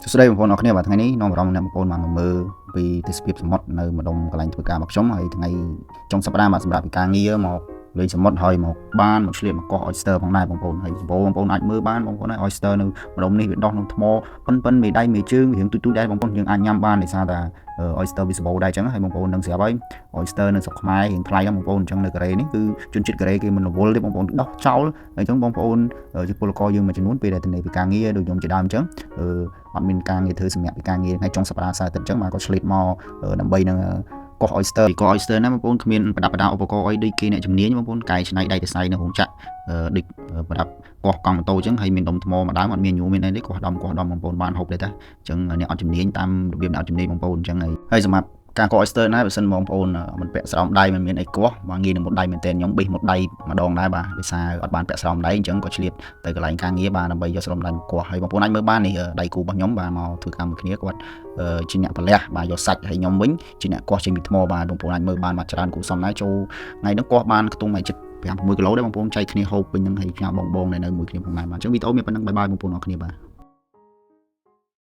សួស្តីបងប្អូនអរគ្នាបាទថ្ងៃនេះនាំអារម្មណ៍អ្នកបងប្អូនបានមកមើលពីទេសភាពសមុទ្រនៅម្ដុំកន្លែងធ្វើការរបស់ខ្ញុំហើយថ្ងៃចុងសប្តាហ៍បាទសម្រាប់ពីការងារមកលេងសមុទ្រហើយមកបានមកឆ្លៀតមកកោះ oyster ផងដែរបងប្អូនហើយបងប្អូនអាចមើលបានបងប្អូនហើយ oyster នៅម្ដុំនេះវាដោះក្នុងថ្មប៉ិនមេដៃមេជើងវារៀងទូចៗដែរបងប្អូនយើងអាចញ៉ាំបានដោយសារតែ oyster វាសម្បូរដែរអញ្ចឹងហើយបងប្អូននឹងស្រាប់ហើយ oyster នៅស្រុកខ្មែររៀងថ្លៃហ្នឹងបងប្អូនអញ្ចឹងនៅកូរ៉េនេះគឺជនជាតិកូរ៉េគេមិនរវល់ទេបងប្អូនដោះចោលហើយអញ្ចឹងបងប្អូនជាពលករយើងមួយចំនួនពេលដែលទៅពីការងារដូចខ្ញុំជាដើមអញ្ចឹងអត់មានការងារធ្វើសម្រាប់ពីការងារថ្ងៃចុងសប្តាហ៍សៅរ៍អាទិត្យអញ្ចឹងបាទក៏ឆ្លៀតមកដើម្បីនឹងកោះ oyster កោះ oyster ណាបងប្អូនគ្មានប្រដាប់ប្រដាឧបករណ៍អីដូចគេអ្នកជំនាញបងប្អូនកែច្នៃដៃទៅស្អៃនៅរោងចក្រដូចប្រដាប់កោះកង់ម៉ូតូអញ្ចឹងហើយមានដុំថ្មម្ដងអត់មានញួរមានអីទេកោះដំបងប្អូនបានហូបទេតាអញ្ចឹងអ្នកអត់ជំនាញតាមរបៀបអ្នកអត់ជំនាញបងប្អូនអញ្ចឹងហើយសម្រាប់ការកោះ oyster ណាបើសិនបងប្អូនមិនពាក់ស្រោមដៃមិនមានអីកោះមកងាយនឹងមុតដៃមែនតើខ្ញុំបេះមុតដៃម្ដងដែរបាទដោយសារអត់បានពាក់ស្រោមដៃអញ្ចឹងក៏ឆ្លៀតទៅកន្លែងការងារបាទដើម្បីយកស្រោមដៃមកកោះហើយបងប្អូនអាចមើលបាននេះដៃគូរបស់ខ្ញុំបាទមកធ្វើការមួយគ្នាគាត់ជាអ្នកប្រលះបាទយកសាច់ហើយខ្ញុំវិញជាអ្នកកោះចេញពីថ្មបាទបងប្អូនអាចមើលបានបាទច្រើនគូសំដែរចូលថ្ងៃហ្នឹងកោះបានខ្ទង់មកជិត5-6 គីឡូដែរបងប្អូនចែកគ្នាហូបវិញហ្នឹងហើយផ្ញើបងនៅមួយគ្នាផងដែរបាទអញ្ចឹងវីដេអូមានប៉ុណ្្នឹងបាយបងប្អូនអរគ្នាបាទ